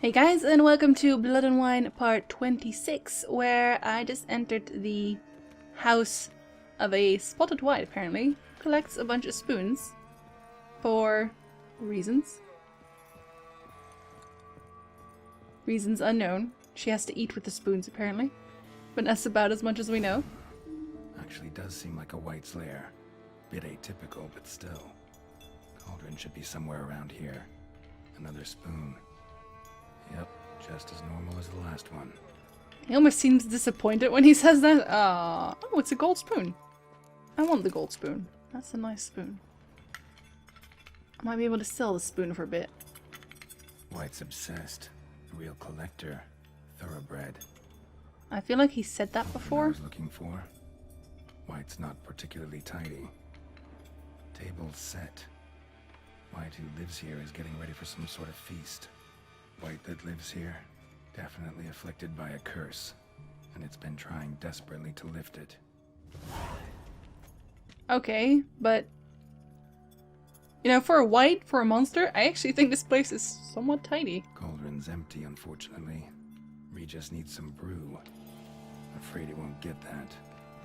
Hey guys, and welcome to Blood and Wine part 26, where I just entered the house of a spotted white, apparently. Collects a bunch of spoons for reasons. Reasons unknown. She has to eat with the spoons, apparently. But that's about as much as we know. Actually does seem like a white's lair. Bit atypical, but still. Cauldron should be somewhere around here. Another spoon. Yep, just as normal as the last one. He almost seems disappointed when he says that. Oh, it's a gold spoon. I want the gold spoon. That's a nice spoon. I might be able to sell the spoon for a bit. White's obsessed. A real collector. Thoroughbred. I feel like he said that before. I was looking for. White's not particularly tidy. Table set. White who lives here is getting ready for some sort of feast. White that lives here, definitely afflicted by a curse, and it's been trying desperately to lift it. Okay, but you know, for a white, for a monster, I actually think this place is somewhat tidy. Cauldron's empty, unfortunately. We just need some brew. Afraid it won't get that.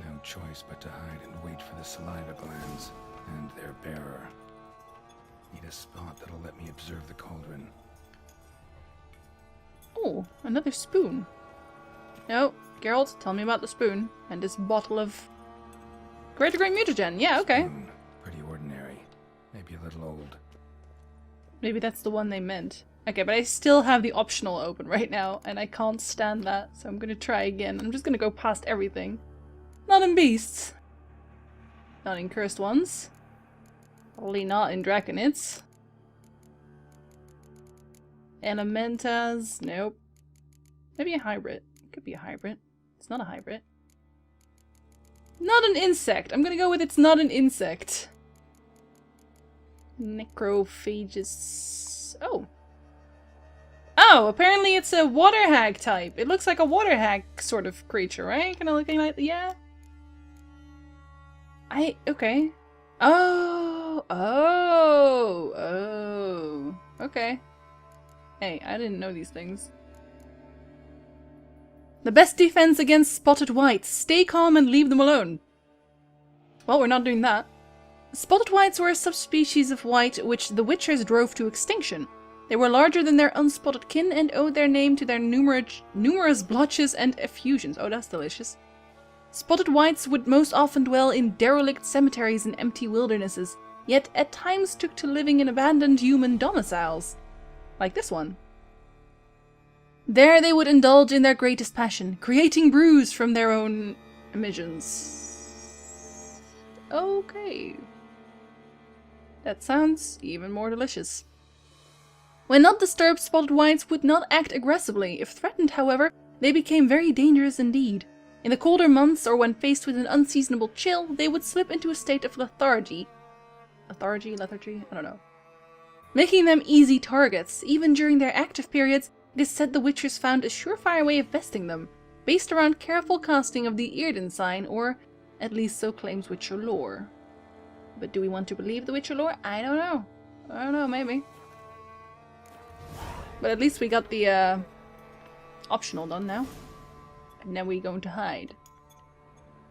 No choice but to hide and wait for the saliva glands and their bearer. Need a spot that'll let me observe the cauldron. Oh, another spoon. No, Geralt, tell me about the spoon and this bottle of Greater Great Mutagen. Yeah, okay. Spoon. Pretty ordinary. Maybe a little old. Maybe that's the one they meant. Okay, but I still have the optional open right now, and I can't stand that, so I'm gonna try again. I'm just gonna go past everything. Not in beasts. Not in cursed ones. Probably not in draconids. Elementas, nope. Maybe a hybrid. It could be a hybrid. It's not a hybrid. Not an insect. I'm gonna go with it's not an insect. Necrophagus. Oh. Oh, apparently it's a water hag type. It looks like a water hag sort of creature, right? Kinda looking like, yeah. Okay. Oh, okay. Hey, I didn't know these things. The best defense against spotted whites. Stay calm and leave them alone. Well, we're not doing that. Spotted whites were a subspecies of white which the Witchers drove to extinction. They were larger than their unspotted kin and owed their name to their numerous blotches and effusions. Oh, that's delicious. Spotted whites would most often dwell in derelict cemeteries and empty wildernesses, yet at times took to living in abandoned human domiciles. Like this one. There they would indulge in their greatest passion, creating brews from their own emissions. Okay. That sounds even more delicious. When not disturbed, spotted whites would not act aggressively. If threatened, however, they became very dangerous indeed. In the colder months, or when faced with an unseasonable chill, they would slip into a state of lethargy. Lethargy? I don't know. Making them easy targets. Even during their active periods, it is said the Witchers found a surefire way of besting them, based around careful casting of the Earden sign, or at least so claims Witcher lore. But do we want to believe the Witcher lore? I don't know. I don't know, maybe. But at least we got the optional done now. And now we're going to hide.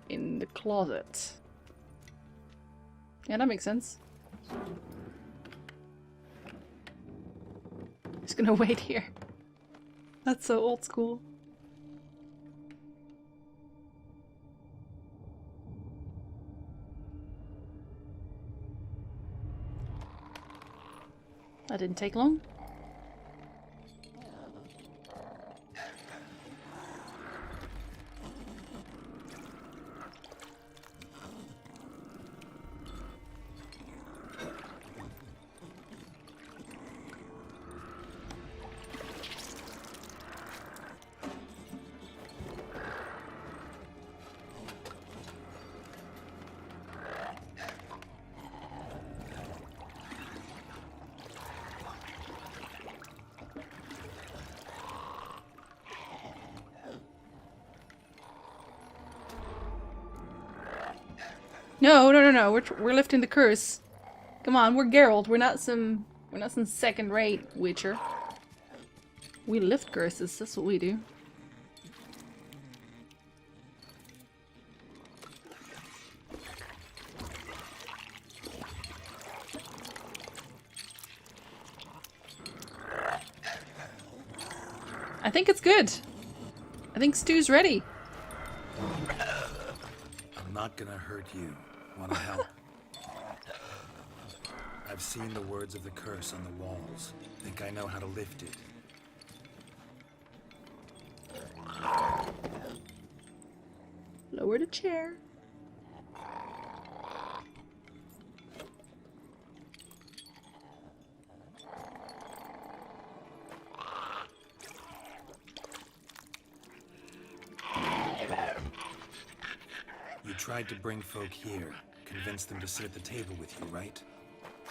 In the closet. Yeah, that makes sense. Just gonna wait here. That's so old school. That didn't take long. No. We're lifting the curse. Come on, we're Geralt. We're not some second-rate Witcher. We lift curses, that's what we do. I think it's good. I think Stu's ready. I'm not gonna hurt you. Wanna help? I've seen the words of the curse on the walls. Think I know how to lift it. Lower the chair. You tried to bring folk here, convince them to sit at the table with you, right?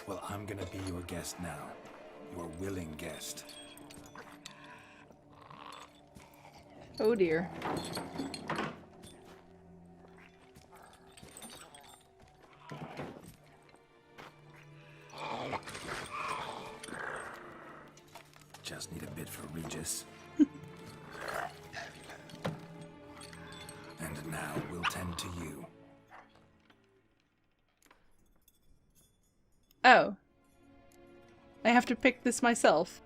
Well, I'm gonna be your guest now. Your willing guest. Oh dear. Just need a bit for Regis. And now we'll tend to you. Oh. I have to pick this myself.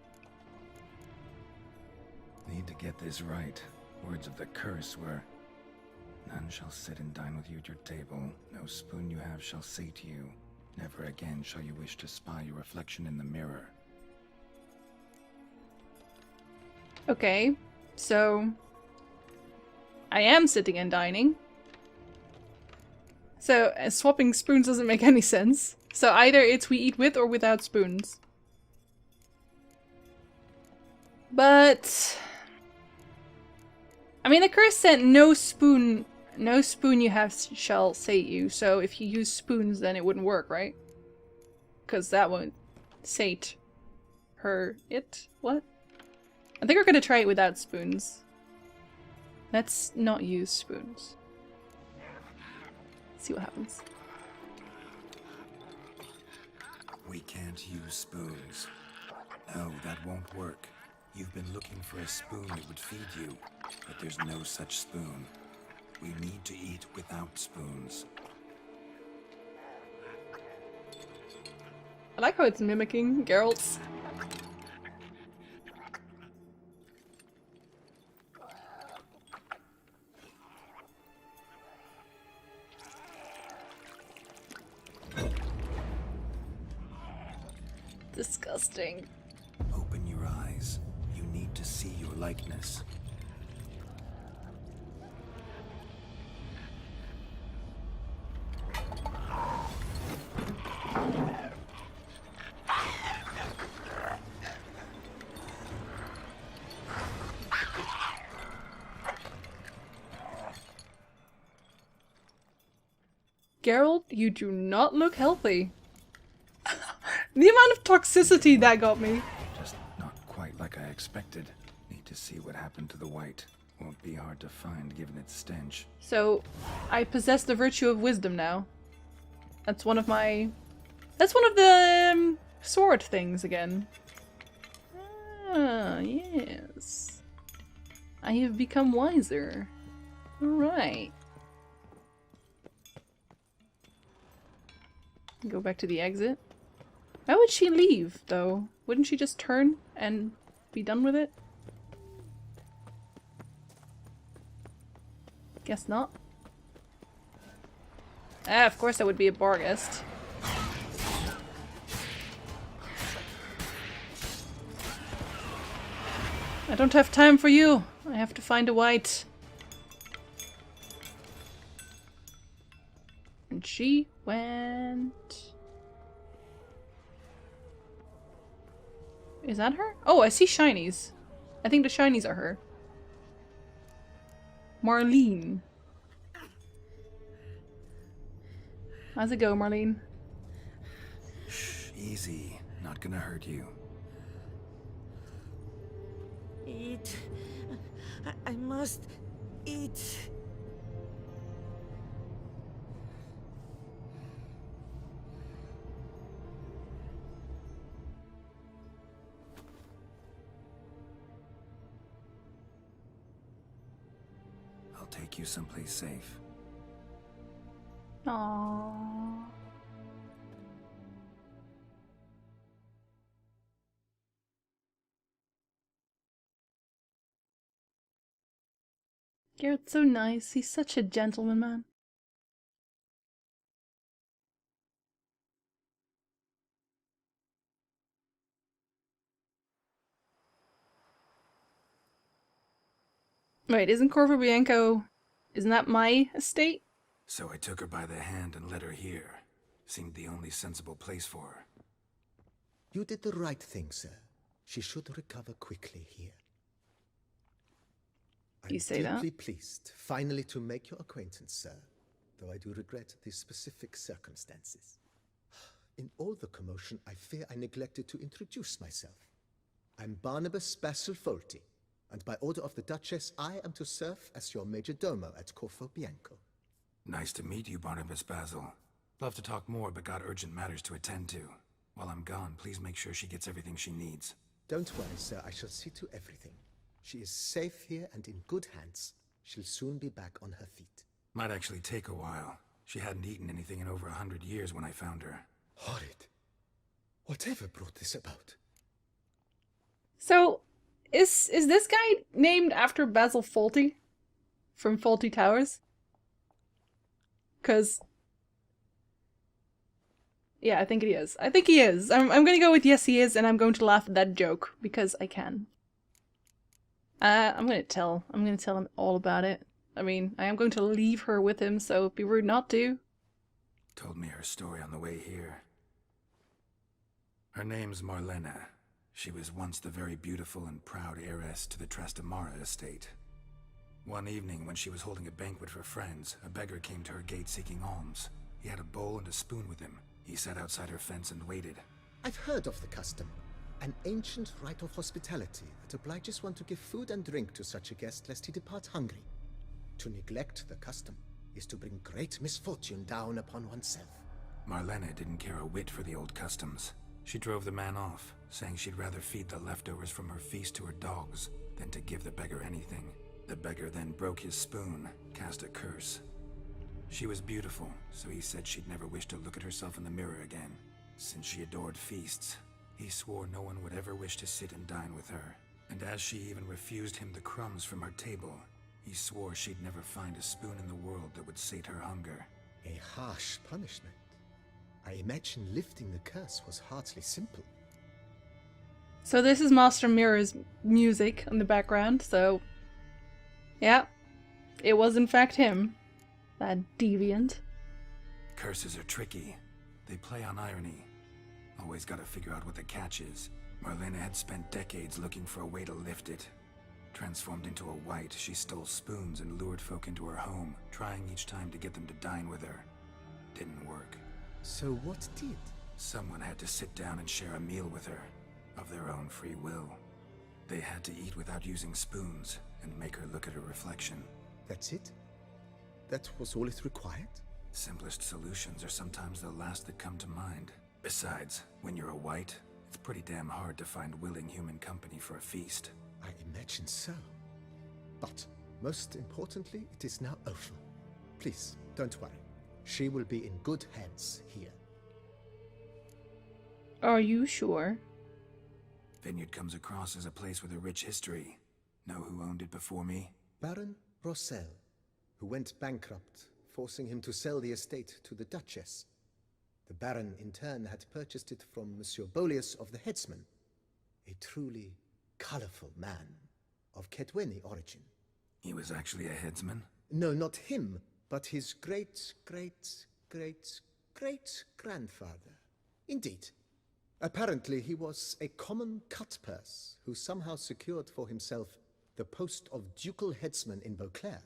Need to get this right. Words of the curse were, none shall sit and dine with you at your table. No spoon you have shall sate you. Never again shall you wish to spy your reflection in the mirror. Okay, so I am sitting and dining. So swapping spoons doesn't make any sense. So either it's we eat with or without spoons. But I mean, the curse said no spoon you have shall sate you. So if you use spoons, then it wouldn't work, right? Because that won't sate her. What? I think we're gonna try it without spoons. Let's not use spoons. See what happens. We can't use spoons. No, that won't work. You've been looking for a spoon that would feed you, but there's no such spoon. We need to eat without spoons. I like how it's mimicking Geralt's. Disgusting. Open your eyes. You need to see your likeness. Geralt, you do not look healthy. The amount of toxicity that got me. Just not quite like I expected. Need to see what happened to the white. Won't be hard to find given its stench. So, I possess the virtue of wisdom now. That's one of my... That's one of the sword things again. Ah, yes. I have become wiser. Alright. Go back to the exit. Why would she leave, though? Wouldn't she just turn and be done with it? Guess not. Ah, of course that would be a Barghest. I don't have time for you. I have to find a white. And she went... Is that her? Oh, I see shinies. I think the shinies are her. Marlene. How's it go, Marlene? Shh, easy. Not gonna hurt you. Eat. I must eat. take you someplace safe. Aww. Garrett's so nice. He's such a gentleman, man. Wait, isn't Corvo Bianco... Isn't that my estate? So I took her by the hand and led her here. Seemed the only sensible place for her. You did the right thing, sir. She should recover quickly here. You say I'm that? deeply pleased, finally, to make your acquaintance, sir, though I do regret the specific circumstances. In all the commotion, I fear I neglected to introduce myself. I'm Barnabas Basil Folty, and by order of the Duchess, I am to serve as your major domo at Corvo Bianco. Nice to meet you, Barnabas Basil. Love to talk more, but got urgent matters to attend to. While I'm gone, please make sure she gets everything she needs. Don't worry, sir. I shall see to everything. She is safe here and in good hands. She'll soon be back on her feet. Might actually take a while. She hadn't eaten anything in over 100 years when I found her. Horrid. Whatever brought this about? So, is this guy named after Basil Fawlty? From Fawlty Towers? 'Cause... yeah, I think he is. I think he is. I'm gonna go with yes he is, and I'm going to laugh at that joke, because I can. I'm gonna tell him all about it. I mean, I am going to leave her with him, so it'd be rude not to. Told me her story on the way here. Her name's Marlena. She was once the very beautiful and proud heiress to the Trastamara estate. One evening, when she was holding a banquet for friends, a beggar came to her gate seeking alms. He had a bowl and a spoon with him. He sat outside her fence and waited. I've heard of the custom. An ancient rite of hospitality that obliges one to give food and drink to such a guest lest he depart hungry. To neglect the custom is to bring great misfortune down upon oneself. Marlena didn't care a whit for the old customs. She drove the man off, saying she'd rather feed the leftovers from her feast to her dogs than to give the beggar anything. The beggar then broke his spoon, cast a curse. She was beautiful, so he said she'd never wish to look at herself in the mirror again. Since she adored feasts, he swore no one would ever wish to sit and dine with her. And as she even refused him the crumbs from her table, he swore she'd never find a spoon in the world that would sate her hunger. A harsh punishment. I imagine lifting the curse was hardly simple. So this is Master Mirror's music in the background, so... yeah, it was in fact him. That deviant. Curses are tricky. They play on irony. Always gotta figure out what the catch is. Marlena had spent decades looking for a way to lift it. Transformed into a wight, she stole spoons and lured folk into her home, trying each time to get them to dine with her. Didn't work. So what did? Someone had to sit down and share a meal with her, of their own free will. They had to eat without using spoons, and make her look at her reflection. That's it? That was all it required? Simplest solutions are sometimes the last that come to mind. Besides, when you're a wight, it's pretty damn hard to find willing human company for a feast. I imagine so. But, most importantly, it is now over. Please, don't worry. She will be in good hands here. Are you sure? Vineyard comes across as a place with a rich history. Know who owned it before me? Baron Rossel, who went bankrupt, forcing him to sell the estate to the Duchess. The Baron, in turn, had purchased it from Monsieur Bolius of the Headsman, a truly colorful man of Kedweni origin. He was actually a headsman? No, not him, but his great-grandfather. Indeed. Apparently, he was a common cut-purse who somehow secured for himself the post of ducal headsman in Beauclair.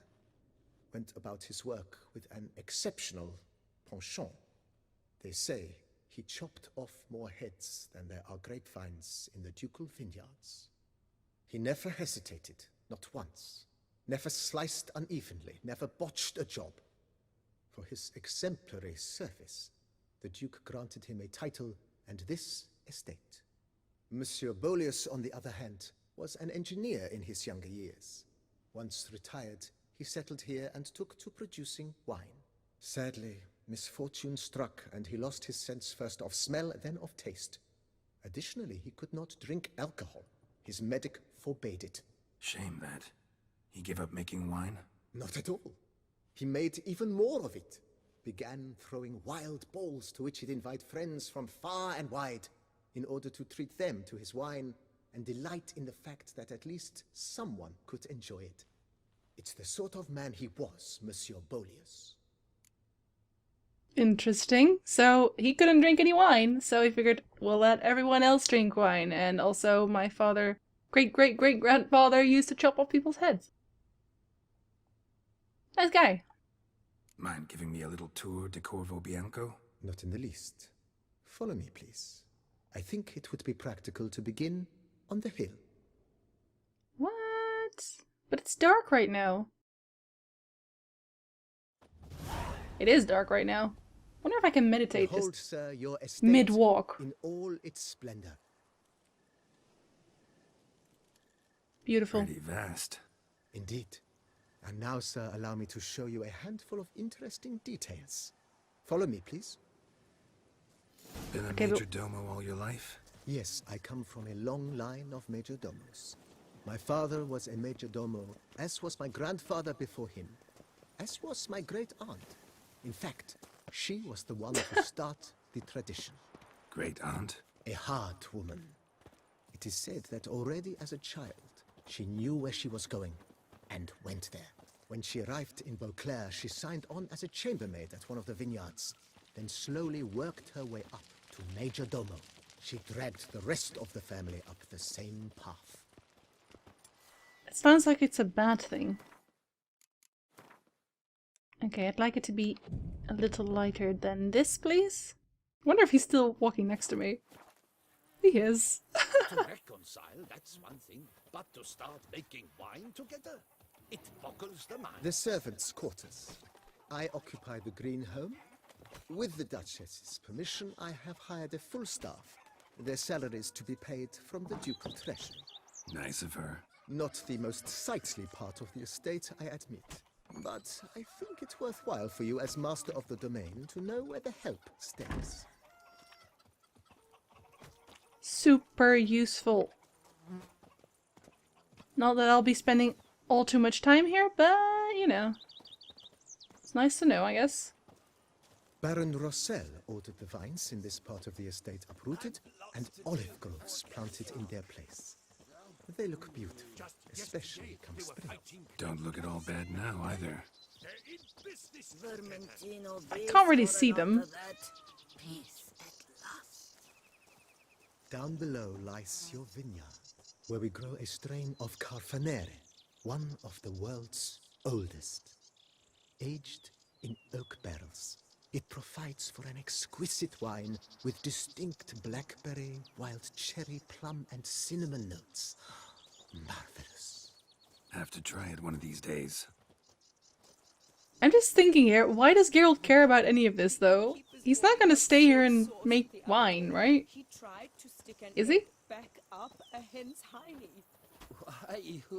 Went about his work with an exceptional penchant. They say he chopped off more heads than there are grapevines in the ducal vineyards. He never hesitated, not once. Never sliced unevenly, never botched a job. For his exemplary service, the Duke granted him a title and this estate. Monsieur Bolius, on the other hand, was an engineer in his younger years. Once retired, he settled here and took to producing wine. Sadly, misfortune struck and he lost his sense first of smell, then of taste. Additionally, he could not drink alcohol. His medic forbade it. Shame that. He gave up making wine? Not at all. He made even more of it. Began throwing wild balls to which he'd invite friends from far and wide in order to treat them to his wine and delight in the fact that at least someone could enjoy it. It's the sort of man he was, Monsieur Bolius. Interesting. So he couldn't drink any wine, so he figured, we'll let everyone else drink wine. And also my father, great-great-great-grandfather used to chop off people's heads. Nice guy. Mind giving me a little tour de Corvo Bianco? Not in the least. Follow me, please. I think it would be practical to begin on the hill. What? But it's dark right now. It is dark right now. Wonder if I can meditate Behold, just sir, your estate mid-walk. in all its splendor. Beautiful. Pretty vast. Indeed. And now, sir, allow me to show you a handful of interesting details. Follow me, please. Been a Okay, major domo all your life? Yes, I come from a long line of majordomos. My father was a majordomo, as was my grandfather before him, as was my great-aunt. In fact, she was the one to start the tradition. Great aunt? A hard woman. It is said that already as a child, she knew where she was going, and went there. When she arrived in Beauclair, she signed on as a chambermaid at one of the vineyards, then slowly worked her way up to majordomo. She dragged the rest of the family up the same path. It sounds like it's a bad thing. Okay, I'd like it to be a little lighter than this, please. Wonder if he's still walking next to me. He is. To reconcile, that's one thing, but to start making wine together, it boggles the mind. The servants' quarters. I occupy the green home. With the Duchess's permission, I have hired a full staff. Their salaries to be paid from the ducal treasury. Nice of her. Not the most sightly part of the estate, I admit. But I think it's worthwhile for you as master of the domain to know where the help stands. Super useful. Not that I'll be spending all too much time here, but, you know. It's nice to know, I guess. Baron Rossel ordered the vines in this part of the estate uprooted and olive groves planted in their place. They look beautiful, especially come spring. Don't look at all bad now, either. I can't really see them. Peace at last. Down below lies your vineyard, where we grow a strain of Carfanere, one of the world's oldest. Aged in oak barrels, it provides for an exquisite wine with distinct blackberry, wild cherry, plum, and cinnamon notes. Marvelous. Have to try it one of these days. I'm just thinking here, why does Geralt care about any of this, though? He's not gonna stay here and make wine, right? Is he? Back up a hen's hiney.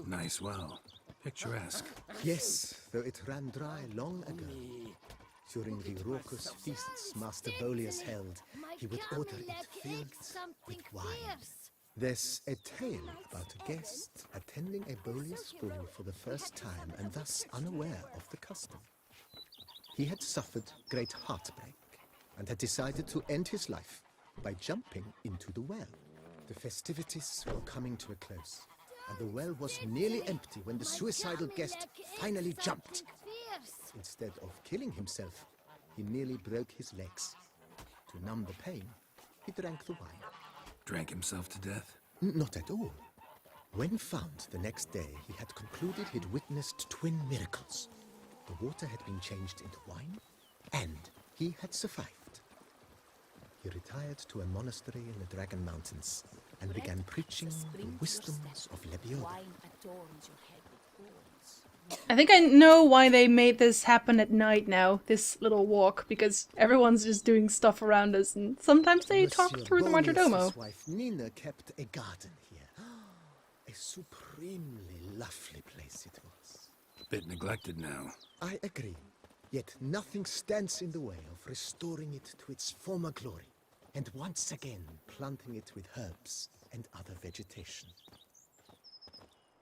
Nice well. Picturesque. Yes, though it ran dry long ago. During the raucous feasts Master Bolius held, he would order it filled with wine. There's a tale about a guest attending a Bolius ball for the first time and thus unaware of the custom. He had suffered great heartbreak and had decided to end his life by jumping into the well. The festivities were coming to a close, and the well was nearly empty when the suicidal guest finally jumped. Instead of killing himself, he nearly broke his legs. To numb the pain, he drank the wine. Drank himself to death? Not at all. When found the next day, he had concluded he'd witnessed twin miracles. The water had been changed into wine, and he had survived. He retired to a monastery in the Dragon Mountains and began preaching the wisdoms of Lebioda. I think I know why they made this happen at night now, this little walk, because everyone's just doing stuff around us, and sometimes they talk Monsieur through the majordomo. Bolius's wife Nina kept a garden here. A supremely lovely place it was. Bit neglected now. I agree. Yet nothing stands in the way of restoring it to its former glory, and once again planting it with herbs and other vegetation.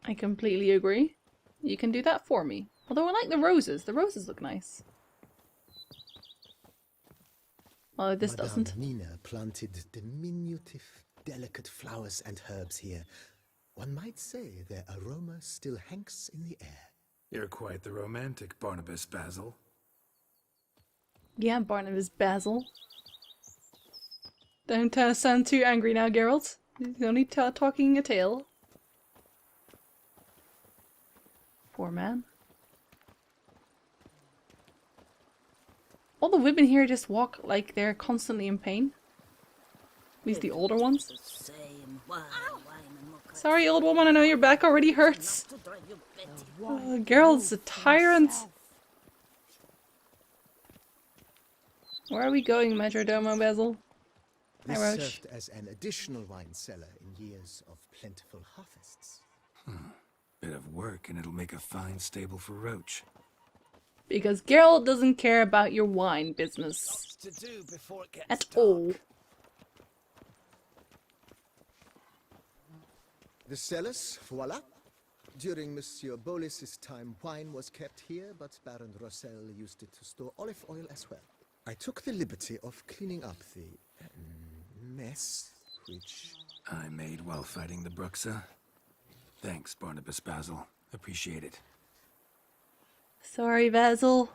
I completely agree. You can do that for me. Although I like the roses. The roses look nice. Well, this Madame doesn't. Nina planted diminutive, delicate flowers and herbs here. One might say their aroma still hangs in the air. You're quite the romantic, Barnabas Basil. Yeah, Barnabas Basil. Don't sound too angry now, Geralt. He's only talking a tale. Poor man. All the women here just walk like they're constantly in pain. At least the older ones. The same wine and mocha. Sorry, old woman, I know your back already hurts. To drive you Betty. Geralt's a tyrant. Where are we going, Metrodomo Basil? This Roach. served as an additional wine cellar in years of plentiful harvests. Bit of work and it'll make a fine stable for Roach. Because Geralt doesn't care about your wine business. Lots to do before it gets At dark. all. The cellars, voila. During Monsieur Bolis's time, wine was kept here, but Baron Rossel used it to store olive oil as well. I took the liberty of cleaning up the mess, which... I made while fighting the Bruxa. Thanks, Barnabas Basil. Appreciate it. Sorry, Basil.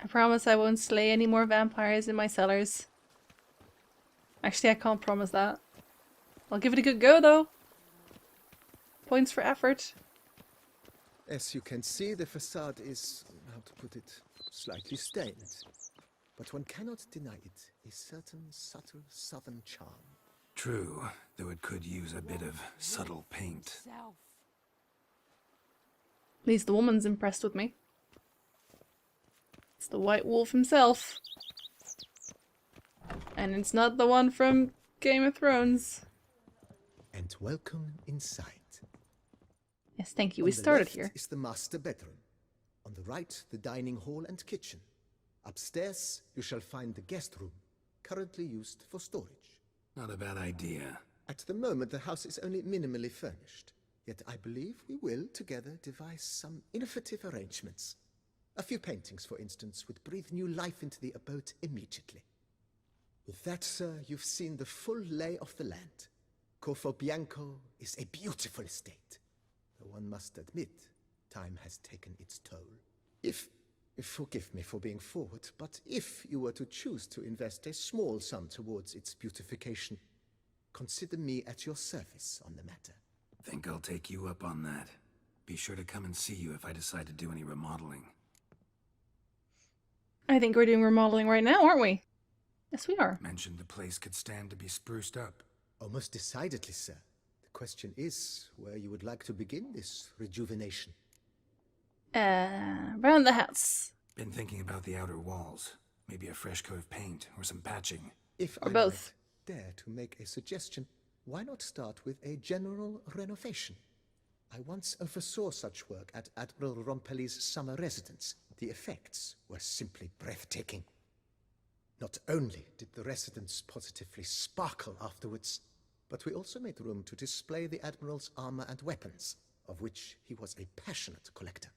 I promise I won't slay any more vampires in my cellars. Actually, I can't promise that. I'll give it a good go, though. Points for effort. As you can see, the facade is, how to put it, slightly stained. But one cannot deny it a certain subtle southern charm. True, though it could use a bit of subtle paint. At least the woman's impressed with me. It's the White Wolf himself. And it's not the one from Game of Thrones. And welcome inside. Yes, thank you. On We the started left here. is the master bedroom. On the right, the dining hall and kitchen. Upstairs, you shall find the guest room, currently used for storage. Not a bad idea. At the moment, the house is only minimally furnished. Yet I believe we will, together, devise some innovative arrangements. A few paintings, for instance, would breathe new life into the abode immediately. With that, sir, you've seen the full lay of the land. Corfo Bianco is a beautiful estate. Though one must admit, time has taken its toll. Forgive me for being forward, but if you were to choose to invest a small sum towards its beautification, consider me at your service on the matter. Think I'll take you up on that. Be sure to come and see you if I decide to do any remodeling. I think we're doing remodeling right now, aren't we? Yes, we are. Mentioned the place could stand to be spruced up. Oh, most decidedly, sir. The question is where you would like to begin this rejuvenation. Around the house. Been thinking about the outer walls. Maybe a fresh coat of paint or some patching. If Or I both. might dare to make a suggestion, why not start with a general renovation? I once oversaw such work at Admiral Rompelli's summer residence. The effects were simply breathtaking. Not only did the residence positively sparkle afterwards, but we also made room to display the Admiral's armor and weapons, of which he was a passionate collector.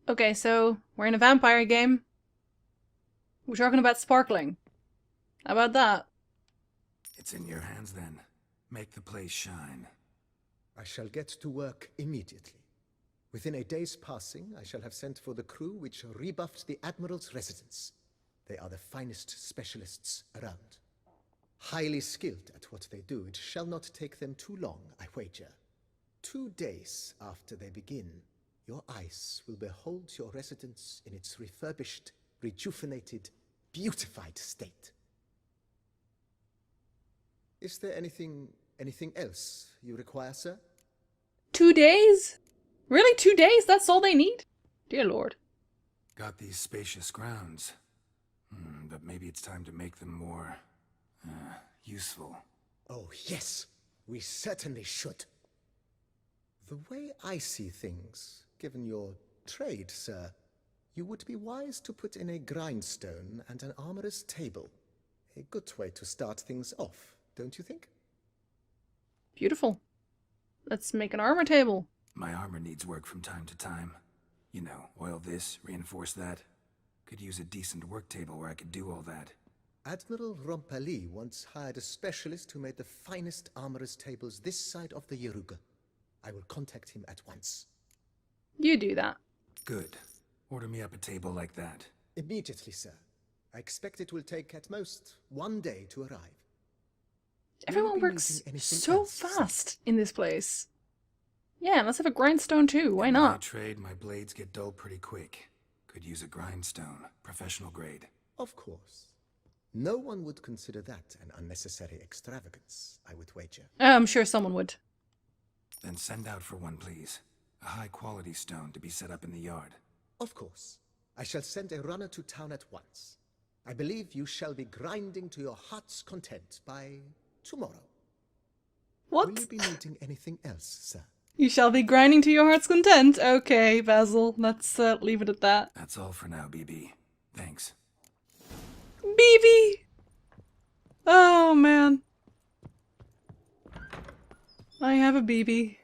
Okay, so we're in a vampire game. We're talking about sparkling. How about that? It's in your hands then. Make the place shine. I shall get to work immediately. Within a day's passing, I shall have sent for the crew which rebuffed the Admiral's residence. They are the finest specialists around. Highly skilled at what they do, it shall not take them too long, I wager. 2 days after they begin, your eyes will behold your residence in its refurbished, rejuvenated, beautified state. Is there anything else you require, sir? 2 days? Really? 2 days? That's all they need? Dear Lord. Got these spacious grounds. But maybe it's time to make them more... useful. Oh, yes. We certainly should. The way I see things, given your trade, sir, you would be wise to put in a grindstone and an armorer's table. A good way to start things off, don't you think? Beautiful. Let's make an armor table. My armor needs work from time to time. You know, oil this, reinforce that. Could use a decent work table where I could do all that. Admiral Rompali once hired a specialist who made the finest armorer's tables this side of the Yaruga. I will contact him at once. You do that. Good. Order me up a table like that. Immediately, sir. I expect it will take at most 1 day to arrive. Everyone be works needing anything so else, sir? fast in this place. Yeah, let's have a grindstone too. Why In my not? trade, my blades get dull pretty quick. Could use a grindstone, professional grade. Of course. No one would consider that an unnecessary extravagance, I would wager. I'm sure someone would. Then send out for one, please. A high-quality stone to be set up in the yard. Of course. I shall send a runner to town at once. I believe you shall be grinding to your heart's content by tomorrow. What? Will you be needing anything else, sir? You shall be grinding to your heart's content. Okay, Basil. Let's leave it at that. That's all for now, BB. Thanks. BB! Oh, man. I have a BB.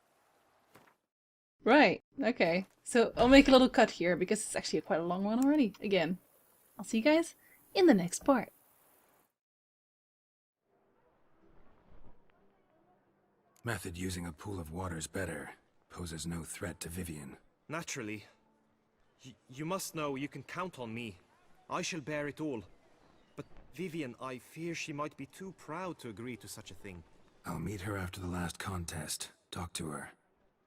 Right, okay. So I'll make a little cut here because it's actually quite a long one already. Again, I'll see you guys in the next part. Method using a pool of water's better. Poses no threat to Vivian. Naturally. You must know you can count on me. I shall bear it all. But Vivian, I fear she might be too proud to agree to such a thing. I'll meet her after the last contest. Talk to her.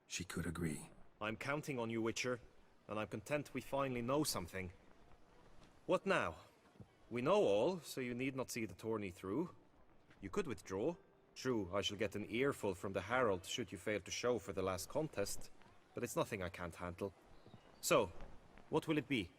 She could agree. I'm counting on you, Witcher, and I'm content we finally know something. What now? We know all, so you need not see the tourney through. You could withdraw. True, I shall get an earful from the Herald should you fail to show for the last contest, but it's nothing I can't handle. So, what will it be?